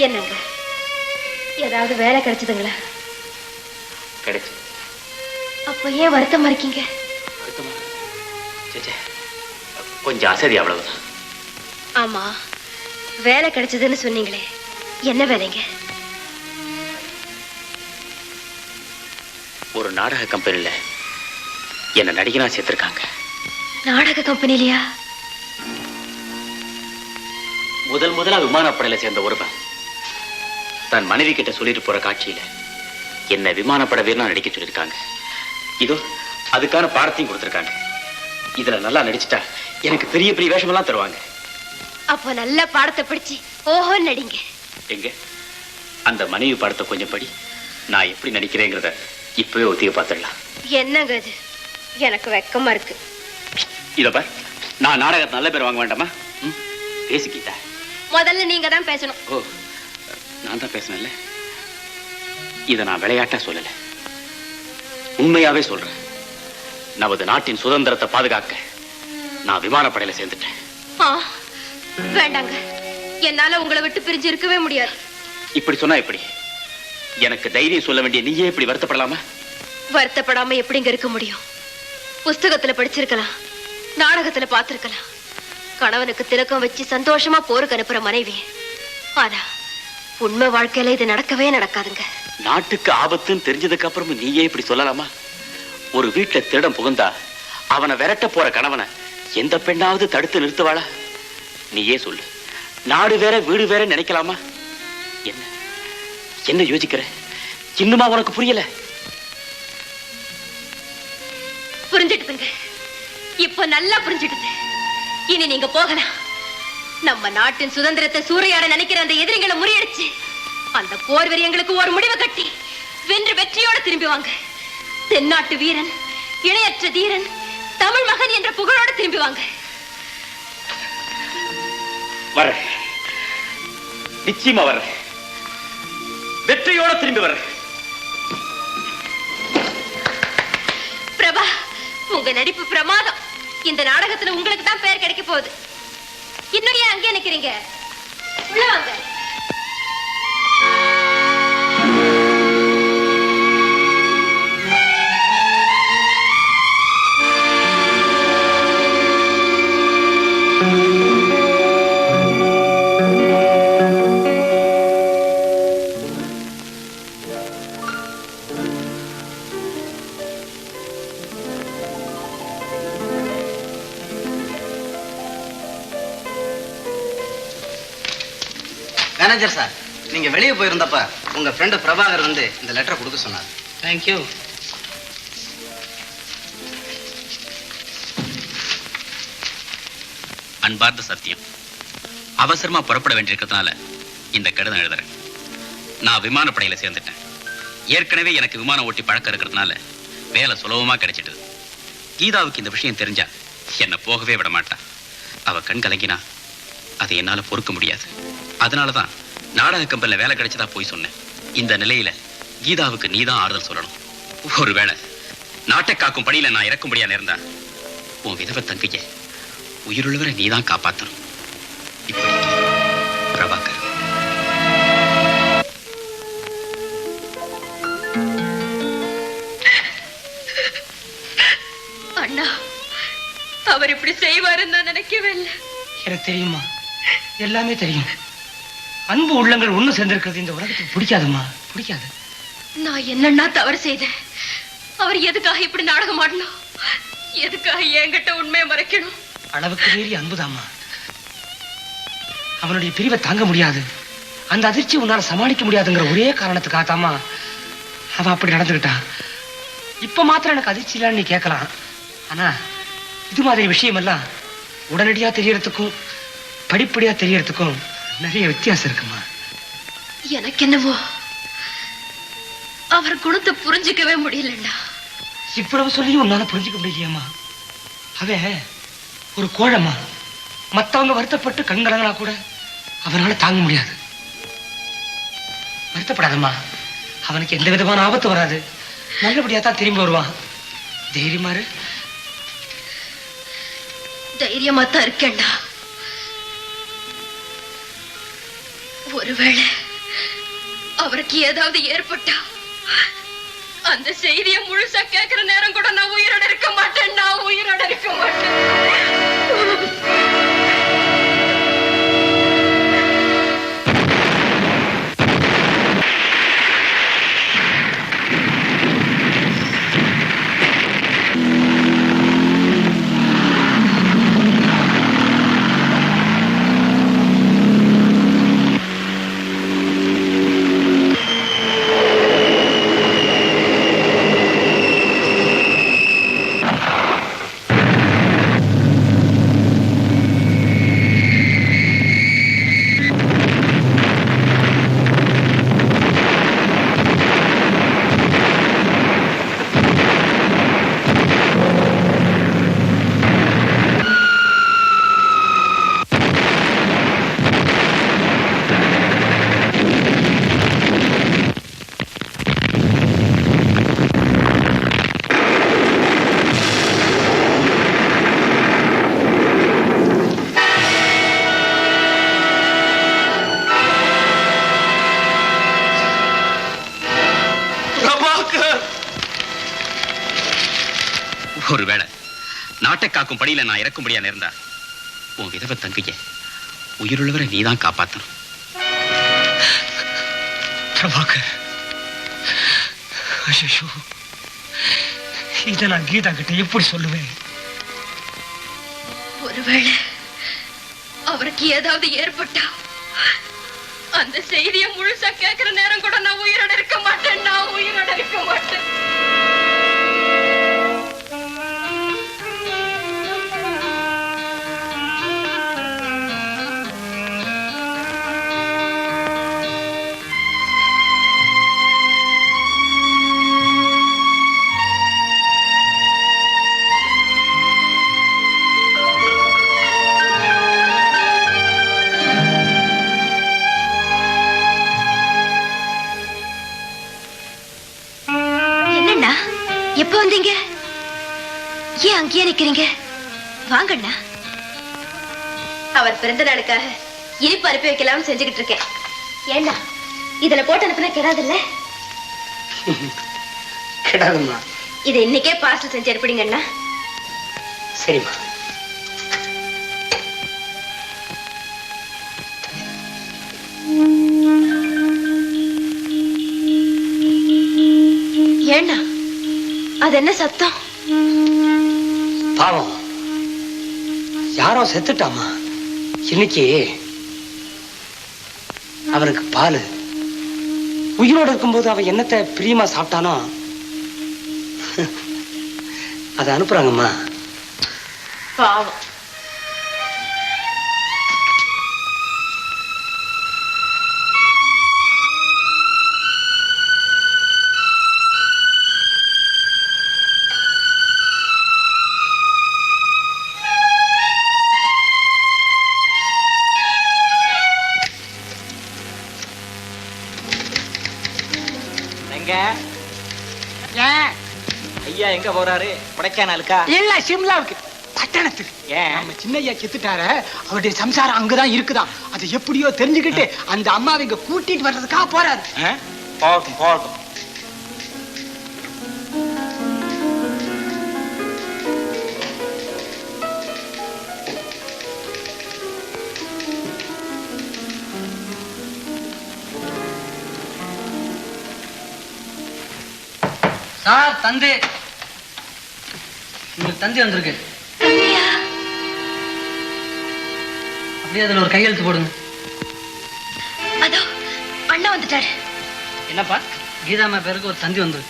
என்னங்க ஏதாவது வேலை கிடைச்சதுங்களா? கிடைச்சு. அப்ப ஏன் வருத்தமா இருக்கீங்க? கொஞ்சம் அசதி, அவ்வளவுதான். ஆமா, வேலை கிடைச்சதுன்னு சொன்னீங்களே, என்ன வேலைங்க? ஒரு நாடக கம்பெனில என்ன நடிகனா சேர்த்திருக்காங்க. நாடக கம்பெனிலையா? முதலா விமானப்படையில சேர்ந்த ஒருவன் தன் மனைவி கிட்ட சொல்லிட்டு போற காட்சியில என்ன விமானப்பட வீரனா நடிக்க சொல்லியிருக்காங்க. இதோ அதுக்கான பாடத்தையும் கொடுத்திருக்காங்க. இதுல நல்லா நடிச்சுட்டா எனக்கு பெரிய பெரிய வேஷமெல்லாம் தருவாங்க. அப்போ நல்ல பாடத்தை படிச்சு ஓஹோ நடிங்க. எங்க அந்த மனைவி பாடத்தை கொஞ்சம் படி, நான் எப்படி நடிக்கிறேங்கிறத இப்பவே ஒத்திக பார்த்துடலாம். என்னங்க இது? எனக்கு வெக்கமா இருக்கு. இத பார், நான் நாடகத்தை நல்ல பேர் வாங்க வேண்டாமா? பேசிக்கிட்ட முதல்ல நீங்க தான் பேசணும். ஓ, நான் தான் பேசினேன்ல. இதை நான் விளையாட்டா சொல்லல, உண்மையாவே சொல்றேன். நமது நாட்டின் சுதந்திரத்தை பாதுகாக்க நான் விமானப்படையில சேர்ந்துட்டேன். வேண்டாங்க, என்னால உங்களை விட்டு பிரிஞ்சு இருக்கவே முடியாது. இப்படி சொன்னா எப்படி? எனக்கு தைரியம் சொல்ல வேண்டிய நீயே இப்படி வருத்தப்படலாமா? வருத்தப்படாம எப்படிங்க இருக்க முடியும்? புஸ்தகத்துல படிச்சிருக்கலாம், நாடகத்துல பார்த்திருக்கலாம், கணவனுக்கு திலக்கம் வச்சு சந்தோஷமா போருக்கு அனுப்புற மனைவி. ஆனா உண்மை வாழ்க்கையில இது நடக்கவே நடக்காதுங்க. நாட்டுக்கு ஆபத்துன்னு தெரிஞ்சதுக்கு அப்புறமும் நீயே இப்படி சொல்லலாமா? ஒரு வீட்டுல திருடம் புகுந்தா அவனை விரட்ட போற கணவனை எந்த பெண்ணாவது தடுத்து நிறுத்துவாளா? நீயே சொல்லு. நாடு வேற வீடு வேற நினைக்கலாமா? என்ன என்ன யோசிக்கிற? இன்னுமா உனக்கு புரியல? புரிஞ்சிடுதுங்க, இப்ப நல்லா புரிஞ்சிடுது. இனி நீங்க போகலாம். நம்ம நாட்டின் சுதந்திரத்தை சூறையாட நினைக்கிற அந்த எதிரிகளை முறியடிச்சு அந்த போர் வெறியங்களுக்கு ஒரு முடிவு கட்டி வென்று வெற்றியோட திரும்பி வாங்க. தென்னாட்டு வீரன், இணையற்ற தீரன், தமிழ் மகன் என்ற புகழோட திரும்பி வாங்க. வர, நிச்சயமா வர, வெற்றியோட திரும்பி வர. பிரபா, உங்க நடிப்பு பிரமாதம். இந்த நாடகத்துல உங்களுக்கு தான் பெயர் கிடைக்க போகுது. இன்னும் ஏன் அங்கே நிக்கிறீங்க? உள்ள வாங்க. மேனேஜர் சார், நீங்க வெளியே போயிருந்தப்ப உங்க ஃப்ரெண்டு பிரபாகர் வந்து இந்த லெட்டரை கொடுக்க சொன்னார். தேங்க்யூ. அன்பார்ந்த சத்தியம், அவசரமா புறப்பட வேண்டியிருக்கிறதுனால இந்த கடிதம் எழுதுறேன். நான் விமானப்படையில சேர்ந்துட்டேன். ஏற்கனவே எனக்கு விமானம் ஓட்டி பழக்கம் இருக்கிறதுனால வேலை சுலபமா கிடைச்சிட்டது. கீதாவுக்கு இந்த விஷயம் தெரிஞ்சா என்னை போகவே விட மாட்டா. அவ கண் கலங்கினா அதை என்னால பொறுக்க முடியாது. அதனாலதான் நாடக கம்பெனில வேலை கிடைச்சதா போய் சொன்னேன். இந்த நிலையில கீதாவுக்கு நீதான் ஆறுதல் சொல்லணும். ஒருவேளை நாட்டை காக்கும் பணியில நான் இறக்கும்படியா நேர்ந்தா உன் விதவை தங்கைய உயிருள்ளவரை நீதான் காப்பாத்தணும். இப்படி பிரபாகர். அண்ணா, அவர் இப்படி செய்வாருன்னு நான் நினைக்கவே இல்லை. எனக்கு தெரியுமா, எல்லாமே தெரியும். அன்பு உள்ளங்கள் ஒண்ணு சேர்ந்திருக்கிறது இந்த உலகத்துக்கு பிடிக்காதுமா, பிடிக்காது. நான் என்னன்னா தவறு செய்தேன்? அவர் எதுக்காக இப்படி நாடகம் ஆடணும்? எதுக்காக என்கிட்ட உண்மையை மறைக்கணும்? அளவுக்கு மீறி அன்புதாம்மா. அவனுடைய பிரிவை தாங்க முடியாது, அந்த அதிர்ச்சி உன்னால சமாளிக்க முடியாதுங்கிற ஒரே காரணத்துக்காகத்தாமா அவன் அப்படி நடந்துகிட்டான். இப்ப மாத்திரம் எனக்கு அதிர்ச்சி இல்லைன்னு நீ கேட்கலாம். ஆனா இது மாதிரி விஷயம் எல்லாம் உடனடியா தெரியறதுக்கும் படிப்படியா தெரியறதுக்கும் நிறைய வித்தியாசம் இருக்குமா. எனக்கு என்னவோ அவர் குணத்தை புரிஞ்சுக்கவே முடியலண்டா. இவ்வளவு சொல்லியும் உன்னால புரிஞ்சுக்க முடியலையம்மா. அவன் ஒரு கோழம்மா. மத்தவங்க வருத்தப்பட்டு கண்கலங்கனா கூட அவனால தாங்க முடியாது. வருத்தப்படாதம்மா, அவனுக்கு எந்த விதமான ஆபத்து வராது. நல்லபடியா தான் திரும்பி வருவான். தைரியமாரு. தைரியமா தான் இருக்கேன்டா. ஒருவேளை அவருக்கு ஏதாவது ஏற்பட்டா அந்த செய்தியை முழுசா கேட்கிற நேரம் கூட நான் உயிரோட இருக்க மாட்டேன். நான் உயிரோட இருக்க மாட்டேன். ஒருவேளை நாட்டை காக்கும் படியில நான் இறக்கும்படியா நேர்ந்தா உன் விதவை தங்கைய உயிருள்ளவரை நீதான் காப்பாத்தணும். பிரபாகர், ஐயோ, இதை நான் கீதா கிட்ட எப்படி சொல்லுவேன்? ஒருவேளை அவருக்கு ஏதாவது ஏற்பட்டா அந்த செய்தியை முழுசா கேட்கிற நேரம் கூட நான் உயிரோட இருக்க மாட்டேன். நான் உயிரோட இருக்க மாட்டேன். எப்ப வந்தீங்க? ஏன் அங்கேயே நிக்கிறீங்க? வாங்கண்ணா. அவர் பிறந்த நாளுக்காக இனிப்பு அனுப்பி வைக்கலாம்னு செஞ்சுக்கிட்டு இருக்கேன். ஏண்ணா, இதுல போட்டு அனுப்புனா கெடாதுல்ல? கெடாதும்மா. இதை இன்னைக்கே பார்சல் செஞ்சு அனுப்பிடுங்கண்ணா. சரிம்மா. ஏண்ணா, அது என்ன சத்தம்? பாவம், யாரோ செத்துட்டாமா. இன்னைக்கு அவனுக்கு பால் உயிரோடு இருக்கும்போது அவன் என்னத்தை பிரியமா சாப்பிட்டானோ அதை அனுப்புறாங்கம்மா. பாவம். ஐயா எங்க போறாரு? கொடைக்கானலுக்கா? இல்ல, சிம்லாவுக்கு, பட்டணத்துக்கு. நம்ம சின்னையா செத்துட்டாரு, அவருடைய சம்சாரம் அங்கதான் இருக்குதான். அதை எப்படியோ தெரிஞ்சுக்கிட்டு அந்த அம்மாவை இங்க கூட்டிட்டு வர்றதுக்காக போறாரு. போகட்டும் போகட்டும். சார், தந்தி உங்களுக்கு தந்தி வந்திருக்கு. அப்படியே அதுல ஒரு கையெழுத்து போடுங்க. அதோ அண்ணா வந்துட்டாரு. என்னப்பா? கீதாம்மா பேருக்கு ஒரு தந்தி வந்து.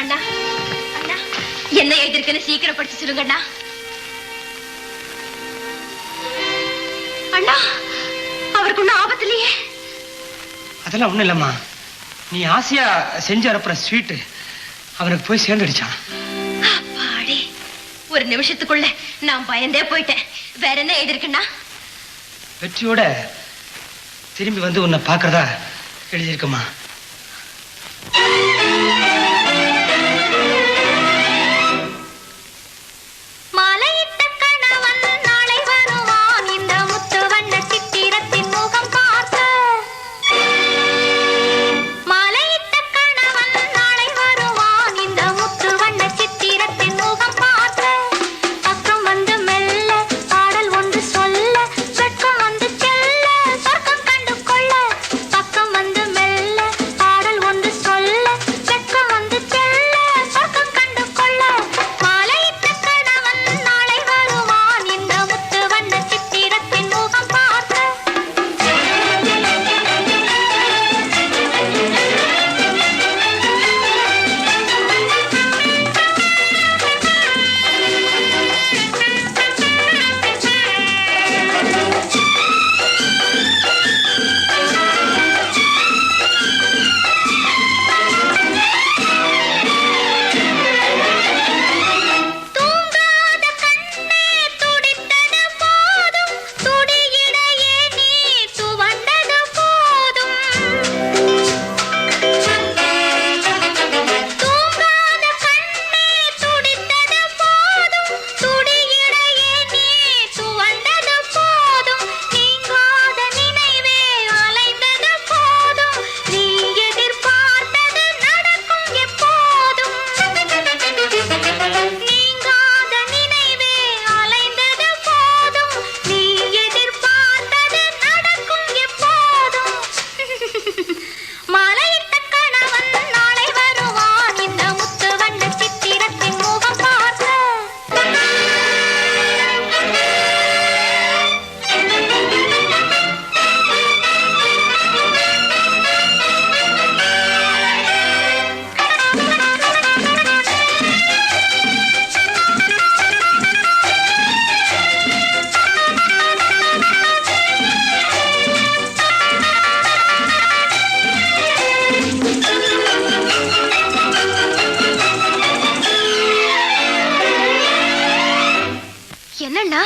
அண்ணா, அண்ணா, என்ன எழுதிருக்குன்னு சீக்கிரம் படிச்சு சொல்லுங்க அண்ணா. அண்ணா, அவருக்கு ஒன்னும் ஆபத்து இல்லையே? அதெல்லாம் ஒண்ணும் இல்லம்மா. நீ ஆசையா செஞ்சு அனுப்புற ஸ்வீட்டு அவனுக்கு போய் சேர்ந்துடுச்சான். அப்பாடி, ஒரு நிமிஷத்துக்குள்ள நான் பயந்தே போயிட்டேன். வேற என்ன எழுதிருக்குன்னா? வெற்றியோட திரும்பி வந்து உன்னை பார்க்கறதா எழுதியிருக்கம்மா. மாலையிட்ட கணவன் நாளை வருவான், இந்த முத்துவன் அண்ணா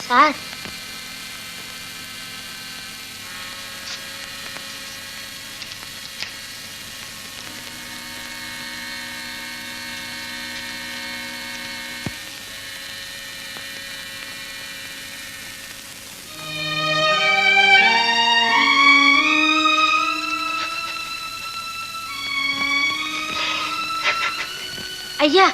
சார் ஐயா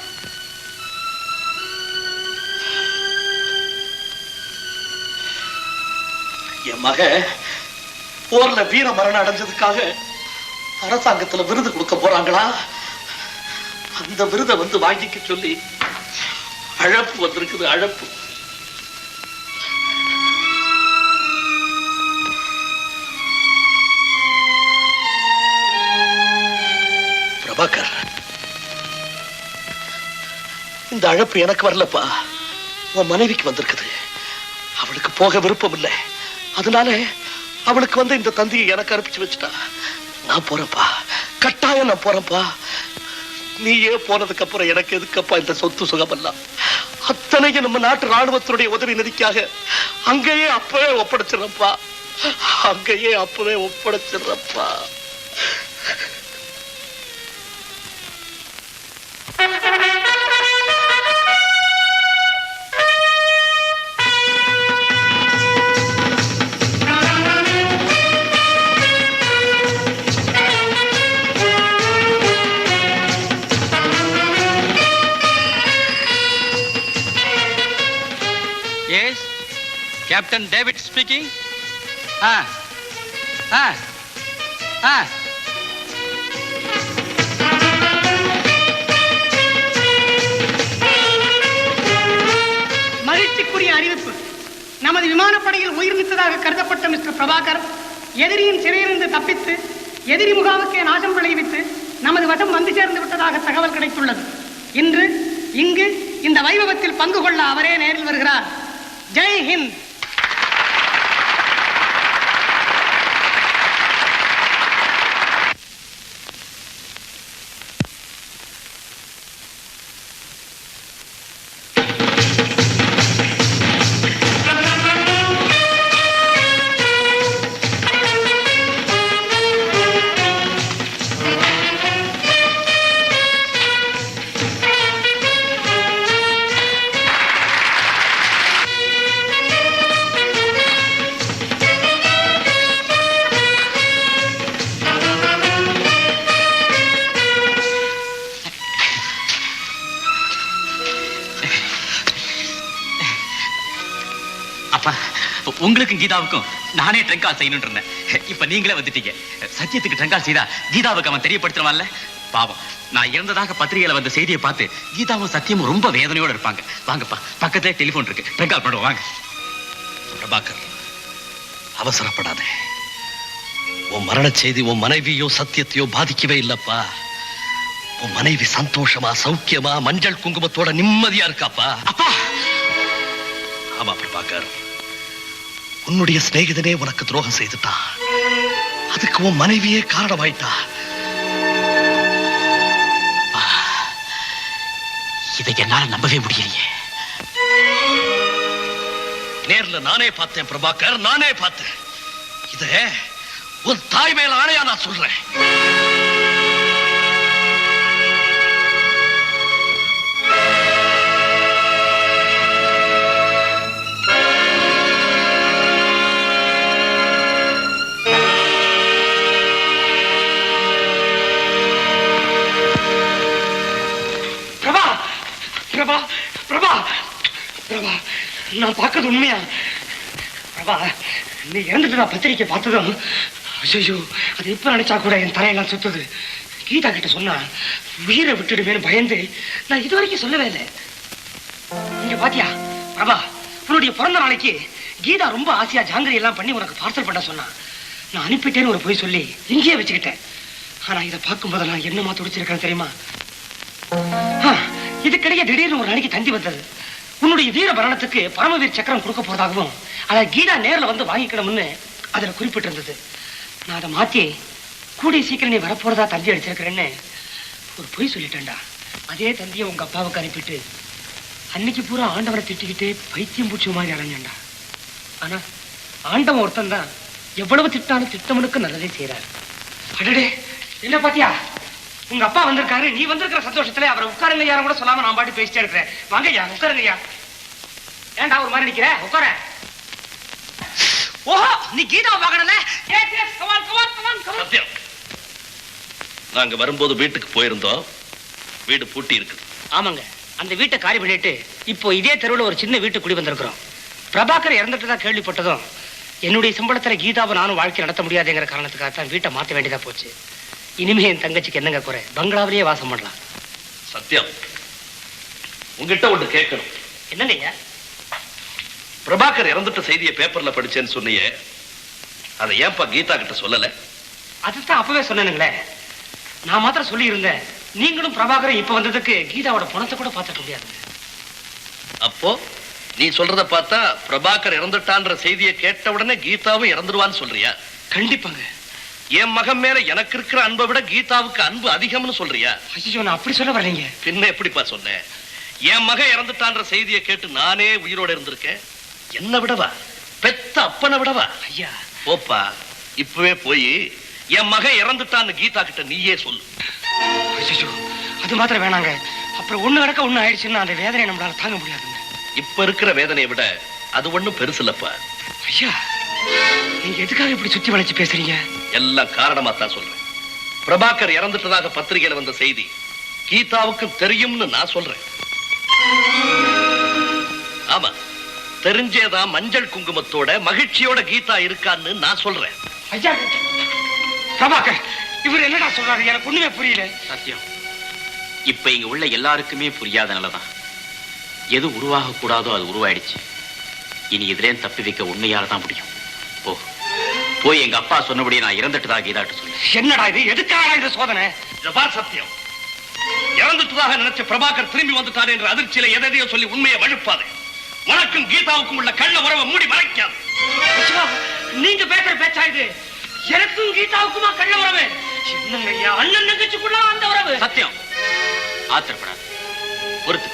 என் மக போர்ல வீர மரணம் அடைஞ்சதுக்காக அரசாங்கத்துல விருது கொடுக்க போறாங்களா? அந்த விருதை வந்து வாங்கிக்க சொல்லி அழைப்பு வந்திருக்குது, அழைப்பு. பிரபாகர், இந்த அழைப்பு எனக்கு வரலப்பா, உன் மனைவிக்கு வந்திருக்குது. அவளுக்கு போக விருப்பம் இல்லை, அதனால அவளுக்கு வந்து இந்த தந்தியை எனக்கு அனுப்பிச்சு வச்சுட்டா. நான் போறேன்ப்பா, கட்டாயம் நான் போறேன்ப்பா. நீயே போனதுக்கு அப்புறம் எனக்கு எதுக்கப்பா இந்த சொத்து சுகமெல்லாம்? அத்தனையும் நம்ம நாட்டு ராணுவத்தினுடைய உதவி நிதிக்காக அங்கேயே அப்பவே ஒப்படைச்சிடறப்பா, அங்கேயே அப்பவே ஒப்படைச்சிடறப்பா. Yes, Captain David speaking. மகிழ்ச்சிக்குரிய அறிவிப்பு. நமது விமானப்படையில் உயிர் நீத்ததாக கருதப்பட்ட மிஸ்டர் பிரபாகர் எதிரியின் சிறையிலிருந்து தப்பித்து எதிரி முகாமுக்கே நாசம் விளைவித்து நமது வசம் வந்து சேர்ந்து விட்டதாக தகவல் கிடைத்துள்ளது. இன்று இங்கு இந்த வைபவத்தில் பங்கு கொள்ள அவரே நேரில் வருகிறார். ஜெய் ஹிந்த். உங்களுக்கும் கீதாவுக்கும் நானே ட்ரங்க் கால் செய்யணும்னு இருந்தேன். இப்ப நீங்களே வந்துட்டீங்க. சத்தியத்துக்கு ட்ரங்க் கால் செய்தா கீதாவுக்கு அவன் தெரியப்படுத்துவான்ல. பாவம், நான் இறந்ததாக பத்திரிகையில வந்த செய்தியை பார்த்து கீதாவும் சத்தியமும் ரொம்ப வேதனையோட இருப்பாங்க. வாங்கப்பா, பக்கத்துல டெலிபோன் இருக்கு, ட்ரங்க் கால் பண்ணுவோம் வாங்க. பிரபாகர், அவசரப்படாதே. உன் மரண செய்தி உன் மனைவியோ சத்தியத்தையோ பாதிக்கவே இல்லப்பா. உன் மனைவி சந்தோஷமா சௌக்கியமா மஞ்சள் குங்குமத்தோட நிம்மதியா இருக்காப்பா. அப்பா! ஆமா பிரபாகர், உன்னுடைய சிநேகிதனே உனக்கு துரோகம் செய்துட்டான். அதுக்கு உன் மனைவியே காரணமாயிட்டா. இதை என்னால நம்பவே முடியலையே. நேர்ல நானே பார்த்தேன் பிரபாகர், நானே பார்த்தேன். இத உன் தாய் மேல ஆணையா நான் சொல்றேன். பிரபா பிரபா பிரபா பிரபா, நான் பார்க்கறது உண்மையா? பிரபா, நீ இறந்துட்டு நான் பத்திரிக்கை பார்த்ததும் ஐயோ, அது இப்ப நினைச்சா கூட என் தலையெல்லாம் சுத்துது. கீதா கிட்ட சொன்னா உயிரை விட்டுடுவேன்னு பயந்து நான் இது வரைக்கும் சொல்லவே இல்லை. நீங்க பாத்தியா பிரபா, உன்னுடைய பிறந்த நாளைக்கு கீதா ரொம்ப ஆசையா ஜாங்கிரி எல்லாம் பண்ணி உனக்கு பார்சல் பண்ண சொன்னா. நான் அனுப்பிட்டேன்னு ஒரு போய் சொல்லி இங்கேயே வச்சுக்கிட்டேன். ஆனா இதை பார்க்கும்போது நான் என்னமா துடிச்சிருக்கேன் தெரியுமா? இதுக்கிடையே திடீர்னு ஒரு நாளைக்கு தந்தி வந்தது. உன்னுடைய வீர மரணத்துக்கு பரமவீர் சக்கரம் கொடுக்க போறதாகவும் அதை கீதா நேர்ல வந்து வாங்கிக்கணும்னு அதுல குறிப்பிட்டிருந்தது. நான் அதை மாத்தி கூடிய சீக்கிரம் நீ வரப்போறதா தந்தி அடிச்சிருக்கிறேன்னு ஒரு பொய் சொல்லிட்டேன்டா. அதே தந்தியை உங்க அப்பாவுக்கு அனுப்பிட்டு அன்னைக்கு பூரா ஆண்டவரை திட்டிக்கிட்டே பைத்தியம் பூச்சி மாதிரி அடைஞ்சேன்டா. ஆனா ஆண்டவன் ஒருத்தன் தான் எவ்வளவு திட்டாலும் திட்டவனுக்கு நல்லதே செய்யறாரு. அடடே, என்ன பாத்தியா, உங்க அப்பா வந்திருக்காரு. நீ வந்திருக்கிற சந்தோஷத்துல அவரை உட்காருங்க யாரும் கூட சொல்லாம நான் பாட்டு பேசிட்டே இருக்கிறேன். வாங்க ஐயா, உட்காருங்க ஐயா. ஏன்டா ஒரு மாதிரி நிக்கிற? உட்கார. ஓஹோ, நீ கீதாவை பார்க்கணும்ல? சத்தியம், நாங்க வரும்போது வீட்டுக்கு போயிருந்தோம். வீடு பூட்டி இருக்கு. ஆமாங்க, அந்த வீட்டை காலி பண்ணிட்டு இப்போ இதே தெருவில் ஒரு சின்ன வீட்டு குடி வந்திருக்கிறோம். பிரபாகர் இறந்துட்டுதான் கேள்விப்பட்டதும் என்னுடைய சம்பளத்துல கீதாவை நானும் வாழ்க்கை நடத்த முடியாதுங்கிற காரணத்துக்காகத்தான் வீட்டை மாற்ற வேண்டியதா போச்சு. இனிமே என் தங்கச்சிக்கு என்னங்க குறை? பங்களாவிலேயே வாசம் பண்ணலாம். சத்தியம், உங்ககிட்ட ஒன்று கேட்கணும். என்னங்க ஐயா? பிரபாகர் இறந்துட்ட செய்தியை பேப்பர்ல படிச்சேன்னு சொன்னியே, அதை ஏன்பா கீதா கிட்ட சொல்லல? அதுதான் அப்பவே சொன்னேனுங்களே. நான் மாத்திரம் சொல்லி இருந்தேன். நீங்களும் பிரபாகரும் இப்ப வந்ததுக்கு கீதாவோட பணத்தை கூட பார்த்துக்க முடியாது. அப்போ நீ சொல்றத பார்த்தா பிரபாகர் இறந்துட்டான்ற செய்தியை கேட்ட உடனே கீதாவும் இறந்துருவான்னு சொல்றியா? கண்டிப்பாங்க. என் மகன் மேல எனக்கு இருக்கிற அன்பை விட கீதாவுக்கு அன்பு அதிகம்னு சொல்றியா? ஐயோ, நான் அப்படி சொல்ல வரலைங்க. பின்ன எப்படிப்பா சொன்ன? என் மகன் இறந்துட்டான்ற செய்தியை கேட்டு நானே உயிரோட இருந்திருக்கேன். என்ன விடவா? பெத்த அப்பனை விடவா? ஐயா, போப்பா, இப்பவே போய் என் மகன் இறந்துட்டான்னு கீதா கிட்ட நீயே சொல்லு. ஐயோ, அது மாத்திரம் வேணாங்க. அப்புறம் ஒண்ணு நடக்க ஒண்ணு ஆயிடுச்சுன்னா அந்த வேதனை நம்மளால தாங்க முடியாதுங்க. இப்ப இருக்கிற வேதனையை விட அது ஒண்ணும் பெருசு இல்லப்பா. ஐயா, நீங்க எதுக்காக இப்படி சுத்தி வளைச்சு பேசுறீங்க? எல்லாம் காரணமா தான் சொல்றேன். பிரபாகர் இறந்துட்டதாக பத்திரிகையில வந்த செய்தி கீதாவுக்கு தெரியும்னு நான் சொல்றேன். ஆமா, தெரிஞ்சேதான் மஞ்சள் குங்குமத்தோட மகிழ்ச்சியோட கீதா இருக்கான்னு நான் சொல்றேன். ஐயா, பிரபாகர் இவர் என்னடா சொல்றாரு? எனக்கு ஒண்ணுமே புரியல. சத்தியம், இப்ப இங்க உள்ள எல்லாருக்குமே புரியாதனாலதான் எது உருவாக கூடாதோ அது உருவாயிடுச்சு. இனி இதுல தப்பி வைக்க உண்மையால தான் முடியும். போய் எங்க அப்பா சொன்னபடியே நான் இறந்துட்டதா கீதாட்டு சொல்லு. என்னடா இது? எதுக்காக இந்த சோதனை? சத்தியம், இறந்துட்டதாக நினைச்ச பிரபாகர் திரும்பி வந்துட்டார் என்ற அதிர்ச்சியில எதையோ சொல்லி உண்மையை வழுப்பாது. உனக்கும் கீதாவுக்கும் உள்ள கள்ள உறவை மூடி மறைக்காது. நீங்க பேசுற பேச்சா இது? எனக்கும் கீதாவுக்குமா கள்ள உறவு? என்னங்க ஐயா, அண்ணன் தங்கச்சிக்குள்ள அந்த உறவு? சத்தியம், ஆத்திரப்படாது, பொறுத்து.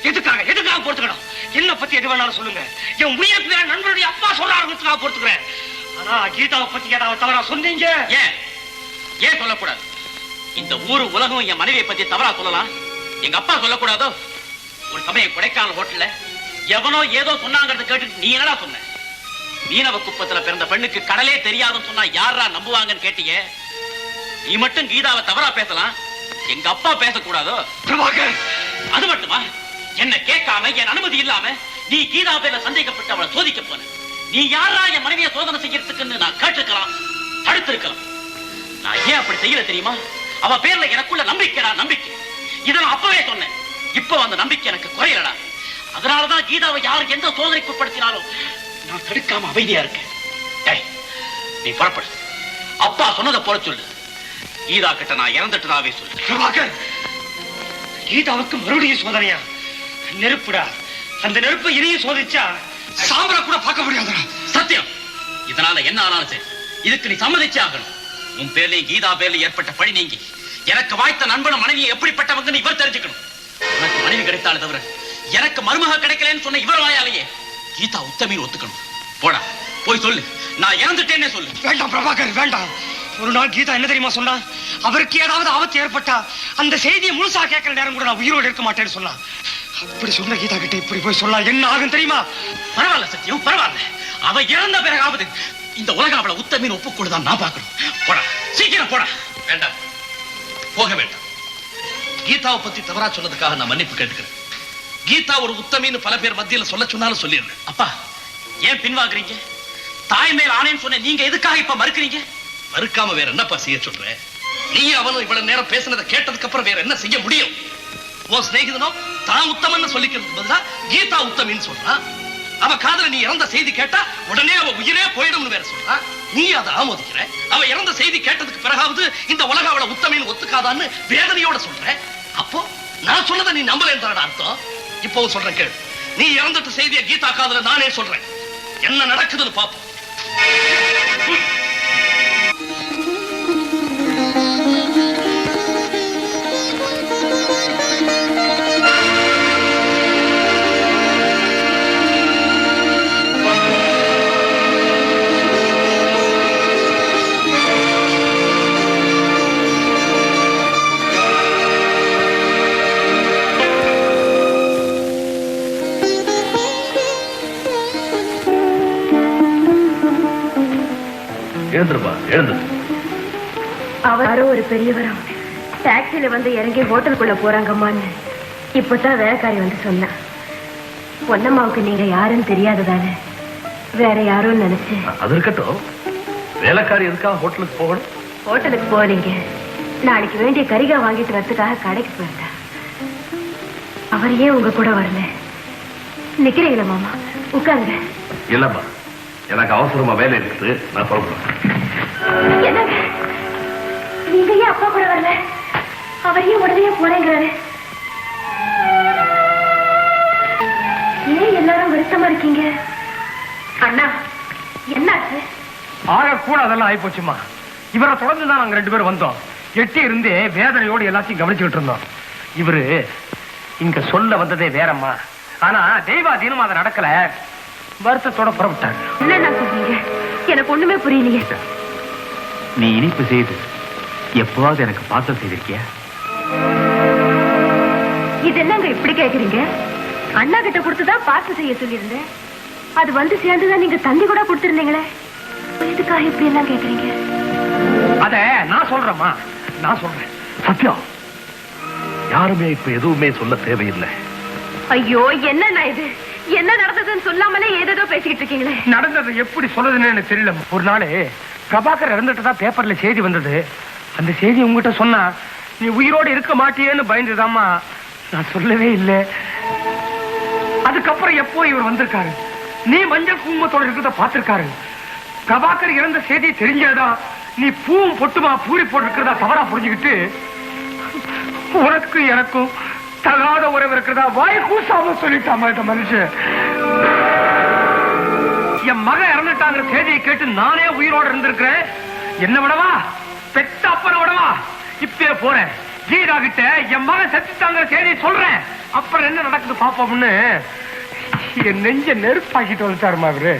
எதுக்காக பொறுத்துக்கணும்? என்ன பத்தி எது வேணாலும் சொல்லுங்க. என் உயிருக்கு வேற நண்பருடைய அப்பா சொல்றாருக்காக பொறுத்துக்கிறேன். ஆனா கீதாவை பத்தி ஏதாவது தவறா சொன்னீங்க? ஏன் சொல்லக்கூடாது? இந்த ஊரு உலகம் என் மனைவியை பத்தி தவறா சொல்லலாம். எங்க அப்பா சொல்லக்கூடாதோ? ஒரு சமயம் கொடைக்கானல் ஹோட்டல்ல எவனோ ஏதோ சொன்னாங்கிறத கேட்டு நீ என்னடா சொன்ன? மீனவ குப்பத்துல பிறந்த பெண்ணுக்கு கடலே தெரியாதுன்னு சொன்னா யாரா நம்புவாங்கன்னு கேட்டீங்க. நீ மட்டும் கீதாவை தவறா பேசலாம், எங்க அப்பா பேசக்கூடாதோ? பிரபாகர், அது மட்டுமா? என்ன கேட்காம என் அனுமதி இல்லாம நீ கீதா பேர்ல சந்தேகப்பட்டு அவளை சோதிக்க போன. நீ யாரா என் மனைவியை சோதனை செய்யறதுக்குன்னு நான் கேட்டிருக்கலாம், தடுத்திருக்கலாம். நான் ஏன் அப்படி செய்யல தெரியுமா? அவ பேர்ல எனக்குள்ள நம்பிக்கைடா, நம்பிக்கை. இதை நான் அப்பவே சொன்னேன். இப்போ அந்த நம்பிக்கை எனக்கு குறையலடா. அதனாலதான் கீதாவை யார் எந்த சோதனைக்கு உட்படுத்தினாலும் நான் தடுக்காம அமைதியா இருக்கேன். நீ புறப்படு. அப்பா சொன்னதை போல சொல்லு. கீதா கிட்ட நான் இறந்துட்டதாவே சொல்லு. பிரபாகர், கீதாவுக்கு மறுபடியும் சோதனையா? நெருப்புடா, அந்த நெருப்பை இதையும் சோதிச்சா சாம்பலை கூட பார்க்க முடியாதுடா. சத்தியம். இதனால என்ன ஆனாலும் சரி, இதுக்கு நீ சம்மதிச்சே ஆகணும். உன் பேர்லயும் கீதா பேர்ல ஏற்பட்ட பழி நீங்கி எனக்கு வாய்த்த நண்பனும் மனைவியை எப்படிப்பட்டவங்கன்னு இவர் தெரிஞ்சுக்கணும். உனக்கு மனைவி கிடைத்தாலே தவிர எனக்கு மருமக கிடைக்கலன்னு சொன்ன இவர் வாயாலேயே கீதா உத்தமின்னு ஒத்துக்கணும். போடா, போய் சொல்லு, நான் இறந்துட்டேன்னே சொல்லு. வேண்டாம் பிரபாகர், வேண்டாம். ஒரு நாள் கீதா என்ன தெரியுமா சொன்னா? அவருக்கு ஏதாவது ஆபத்து ஏற்பட்டா அந்த செய்தியை முழுசா கேட்கிற நேரம் கூட நான் உயிரோடு இருக்க மாட்டேன்னு சொன்னா. அப்படி சொன்ன கீதா கிட்ட இப்படி போய் சொல்ல என்ன ஆகும் தெரியுமா? பரவாயில்ல சத்தியம், பரவாயில்ல. அவ இறந்த பிறகாவது இந்த உலகம் அவளை உத்தமின்னு ஒப்புக்கொடுதான் நான் பார்க்கணும். போடா, சீக்கிரம் போடா. வேண்டாம், போக வேண்டாம். கீதாவை பத்தி தவறா சொன்னதுக்காக நான் மன்னிப்பு கேட்டுக்கிறேன். கீதா ஒரு உத்தமின்னு பல பேர் மத்தியில சொல்ல சொன்னாலும் சொல்லிடுறேன். அப்பா, ஏன் பின்வாங்குறீங்க? தாய் மேல் ஆணைன்னு சொன்ன நீங்க எதுக்காக இப்ப மறுக்கிறீங்க? மறுக்காம வேற என்னப்பா செய்ய சொல்ற? நீ அவனும் இவ்வளவு நேரம் பேசினதை கேட்டதுக்கு அப்புறம் வேற என்ன செய்ய முடியும்? உன் சிநேகிதனோ தான் உத்தமன்னு சொல்லிக்கிறதுக்கு பதிலா கீதா உத்தமின்னு சொல்றான். அவ காதல நீ இறந்த செய்தி கேட்டா உடனே அவ உயிரே போயிடும்னு வேற சொல்றா. நீ அதை ஆமோதிக்கிற. அவ இறந்த செய்தி கேட்டதுக்கு பிறகாவது இந்த உலகம் அவளை உத்தமின்னு ஒத்துக்காதான்னு வேதனையோட சொல்ற. அப்போ நான் சொன்னதை நீ நம்பலன்னு அர்த்தம். இப்போ சொல்றேன் கேளு. நீ இறந்துட்ட செய்தியை கீதா காதல நானே சொல்றேன். என்ன நடக்குதுன்னு பாப்போம். எழுந்துருப்பா, எழுந்து. அவரும் ஒரு பெரியவரும் டாக்ஸில வந்து இறங்கி ஹோட்டலுக்குள்ள போறாங்கம்மான்னு இப்பதான் வேலைக்காரி வந்து சொன்னா. பொன்னம்மாவுக்கு நீங்க யாருன்னு தெரியாததால வேற யாரும் நினைச்சு. அது இருக்கட்டும், வேலைக்காரி எதுக்காக ஹோட்டலுக்கு போகணும்? ஹோட்டலுக்கு போறீங்க, நாளைக்கு வேண்டிய கறிகா வாங்கிட்டு வரதுக்காக கடைக்கு போயிருந்தா. அவர் ஏன் உங்க கூட வரல? நிக்கிறீங்களா மாமா? உட்காருங்க. இல்லம்மா, எனக்கு அவசரமா வேலை இருக்குது, நான் சொல்றேன். என்னங்க நீங்க ஏன் அப்பா கூட வரல? அவர் ஏன் உடனே போறேங்கிறாரு? ஏன் எல்லாரும் வருத்தமா இருக்கீங்க? அண்ணா, என்னாச்சு? ஆக கூட அதெல்லாம் ஆகி போச்சுமா. இவரை தொடர்ந்துதான் நாங்க 2 பேரும் வந்தோம். எட்டி இருந்து வேதனையோடு எல்லாத்தையும் கவனிச்சுக்கிட்டு இருந்தோம். இவரு இங்க சொல்ல வந்ததே வேறம்மா. ஆனா தெய்வாதீனம் அதை நடக்கல. வருத்தத்தோட புறப்பட்டாங்க. என்ன சொல்றீங்க? எனக்கு ஒண்ணுமே புரியலையே. நீ இனிப்பு செய்து எப்பவாவது எனக்கு பார்சல் செய்திருக்கியா? இது என்னங்க இப்படி கேக்குறீங்க? அண்ணா கிட்ட கொடுத்துதான் பார்சல் செய்ய சொல்லியிருந்தேன். அது வந்து சேர்ந்துதான் நீங்க தந்தி கூட கொடுத்திருந்தீங்களே. இதுக்காக இப்படி எல்லாம் கேக்குறீங்க? அத நான் சொல்றேம்மா, நான் சொல்றேன். சத்யம், யாருமே இப்ப எதுவுமே சொல்ல தேவையில்லை. ஐயோ, என்னண்ணா இது? என்ன நடந்ததுன்னு சொல்லாமலே ஏதேதோ பேசிக்கிட்டு இருக்கீங்களே. நடந்தது எப்படி சொல்றதுன்னு எனக்கு தெரியல. ஒரு நாள் பிரபாகர் இறந்துட்டுதான் பேப்பர்ல செய்தி வந்தது. அந்த செய்தி உங்ககிட்ட சொன்னா நீ உயிரோடு இருக்க மாட்டியேன்னு பயந்துதாம்மா நான் சொல்லவே இல்லை. அதுக்கப்புறம் எப்போ இவர் வந்திருக்காரு, நீ மஞ்சள் குங்குமத்தோட இருக்கிறத பார்த்திருக்காரு. பிரபாகர் இறந்த செய்தி தெரிஞ்சதான் நீ பூவும் பொட்டுமா பூரி போட்டிருக்கிறதா தவறா புரிஞ்சுக்கிட்டு உனக்கு எனக்கும் தகாத உறவு இருக்கிறதா வாய் கூசாம சொல்லிட்டாமா இந்த மனுஷன். என் மகன் இறந்துட்டாங்கிற செய்தியை கேட்டு நானே உயிரோடு இருந்திருக்கிறேன். என்ன விடவா? பெத்த அப்பனை விடவா? இப்பே போறேன் கீதா கிட்ட என் மகன் செத்துட்டாங்கிற செய்தியை சொல்றேன். அப்புறம் என்ன நடக்குது பாப்போம்னு என் நெஞ்ச நெருப்பாக்கிட்டு வந்துட்டாருமா அவரு.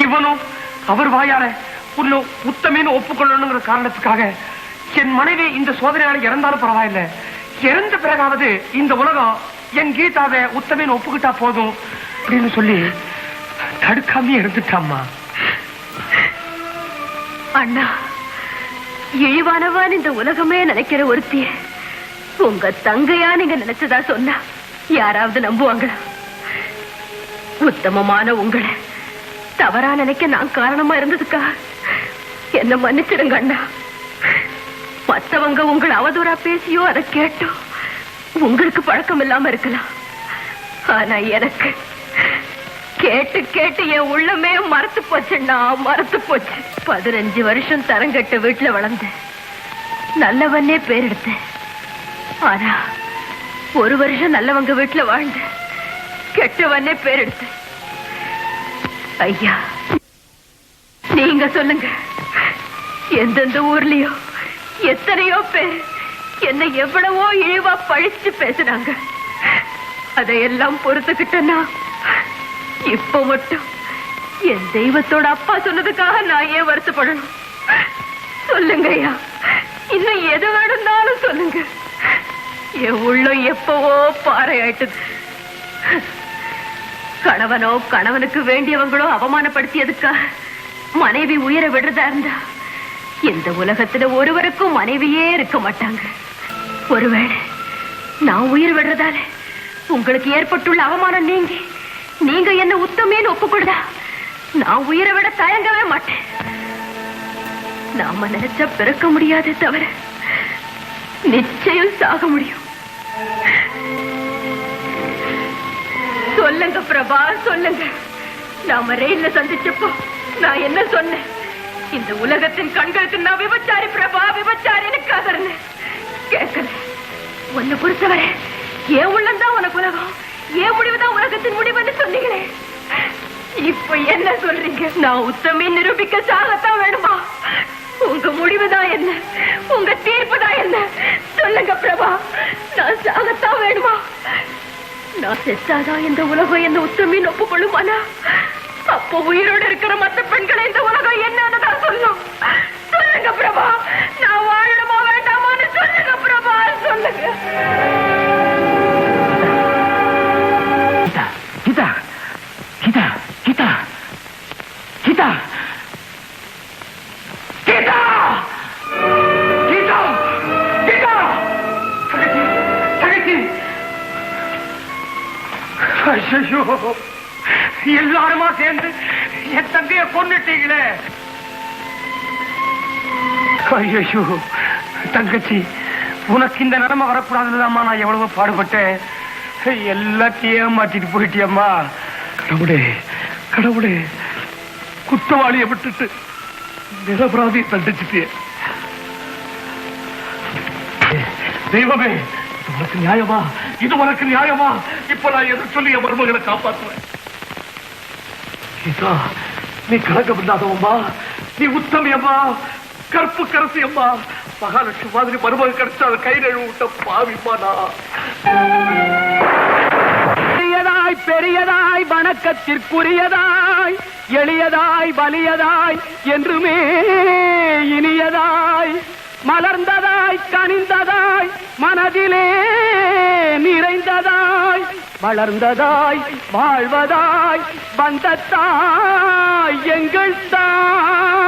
இவனும் அவர் வாயால உன்னை உத்தமின்னு ஒப்புக்கொள்ளணுங்கிற காரணத்துக்காக என் மனைவி இந்த சோதனையால இறந்தாலும் பரவாயில்லை, இறந்த பிறகாவது இந்த உலகம் என் கீதாவை உத்தமின்னு ஒப்புக்கிட்டா போதும் அப்படின்னு சொல்லி தடுக்காம இருந்துட்டாம்மா. அண்ணா, இழிவானவான் இந்த உலகமே நினைக்கிற ஒருத்திய உங்க தங்கையா நீங்க நினைச்சதா சொன்னா யாராவது நம்புவாங்களா? உத்தமமான உங்களை தவறா நினைக்க நான் காரணமா இருந்ததுக்கா என்ன மன்னிச்சிடுங்க அண்ணா. மத்தவங்க உங்களை அவதூறா பேசியோ அதை கேட்டோ உங்களுக்கு பழக்கம் இல்லாம இருக்கலாம். ஆனா எனக்கு கேட்டு கேட்டு என் உள்ளமே மறத்து போச்சுன்னா மறத்து போச்சு. 15 வருஷம் தரங்கட்ட வீட்டுல வளர்ந்தேன், நல்லவன்னே பேர் எடுத்தேன். ஆனா 1 வருஷம் நல்லவங்க வீட்டுல வாழ்ந்த கெட்டவன்னே பேர் எடுத்தேன். ஐயா நீங்க சொல்லுங்க, எந்தெந்த ஊர்லயோ எத்தனையோ பேர் என்ன எவ்வளவோ இழிவா பழிச்சு பேசினாங்க. அதையெல்லாம் பொறுத்துக்கிட்டேன்னா இப்ப மட்டும் என் தெய்வத்தோட அப்பா சொன்னதுக்காக நான் ஏன் வருத்தப்படணும்? சொல்லுங்க ஐயா, இன்னும் எது வேணும்னாலும் சொல்லுங்க. என் உள்ளம் எப்பவோ பாறை ஆயிட்டது. கணவனோ கணவனுக்கு வேண்டியவங்களோ அவமானப்படுத்தியதுக்காக மனைவி உயிரை விடுறதா இருந்தா இந்த உலகத்துல ஒருவருக்கும் மனைவியே இருக்க மாட்டாங்க. ஒருவேளை நான் உயிர் விடுறதால உங்களுக்கு ஏற்பட்டுள்ள அவமானம் நீங்க என்ன உத்தமேன்னு ஒப்புக்கொடுதா நான் உயிரை விட தயங்கவே மாட்டேன். நாம நினைச்சா பிறக்க முடியாதே தவிர நிச்சயம் சாக முடியும். சொல்லுங்க பிரபா, சொல்லுங்க. நாம ரயில்ல சந்திச்சப்போ நான் என்ன சொன்னேன்? இந்த உலகத்தின் கண்களுக்கு நான் விபச்சாரி பிரபா, விபச்சாரின்னு கதறேன். கேட்கல. உன்னை பொறுத்தவரை ஏன் உள்ளந்தான் உனக்கு உலகம், ஏன் முடிவுதான் உலகத்தின் முடிவுன்னு சொன்னீங்களே. இப்ப என்ன சொல்றீங்க? நான் உத்தமி நிரூபிக்க சாகத்தான் வேணுமா? உங்க முடிவுதான் என்ன, உங்க தீர்ப்பு தான் என்ன? சொல்லுங்க பிரபா, நான் சாகத்தான் வேணுமா? நான் செத்தாதான் இந்த உலகம் என்ன உத்தமின்னு ஒப்புக்கொள்ளுமானா? அப்போ உயிரோடு இருக்கிற மற்ற பெண்களை இந்த உலகம் என்னதான் சொல்லும்? சொல்லுங்க பிரபா, நான் வாழணுமா வேண்டாமான்னு சொல்லுங்க பிரபா, சொல்லுங்க. கீதா கீதா கீதா கீதா கீதா கீதா கீதா தகச்சி ஐயோ, எல்லாருமா சேர்ந்து என் தந்தைய கொன்னுட்டீங்களே. ஐயோ தங்கச்சி, உனக்கு இந்த நிலைமை வரக்கூடாதுதாம்மா நான் எவ்வளவு பாடுபட்டேன். எல்லாத்தையும் மாத்திட்டு போயிட்டியம்மா. கடவுளே கடவுளே, குற்றவாளியை விட்டுட்டு நிரபராதியை தண்டிச்சுட்டே. தெய்வமே, இது உனக்கு நியாயமா? இது உனக்கு நியாயமா? இப்ப நான் எதை சொல்லி என் மருமகளை காப்பாற்றுவேன்? கீதா, நீ கலக்கம் இல்லாதவம்மா, நீ உத்தமியம்மா, கற்பு கரசியம்மா, மகாலட்சுமி மாதிரி மருமகள் கிடைச்சா அதை கை நழுவு விட்ட பாவிம்மா நான். பெரியதாய் பெரியதாய் வணக்கத்திற்குரியதாய், எளியதாய் வலியதாய் என்றுமே இனியதாய், மலர்ந்ததாய் கனிந்ததாய் மனதிலே நிறைந்ததாய், வளர்ந்ததாய் வாழ்வதாய் வந்ததாய் எங்கள் தான்.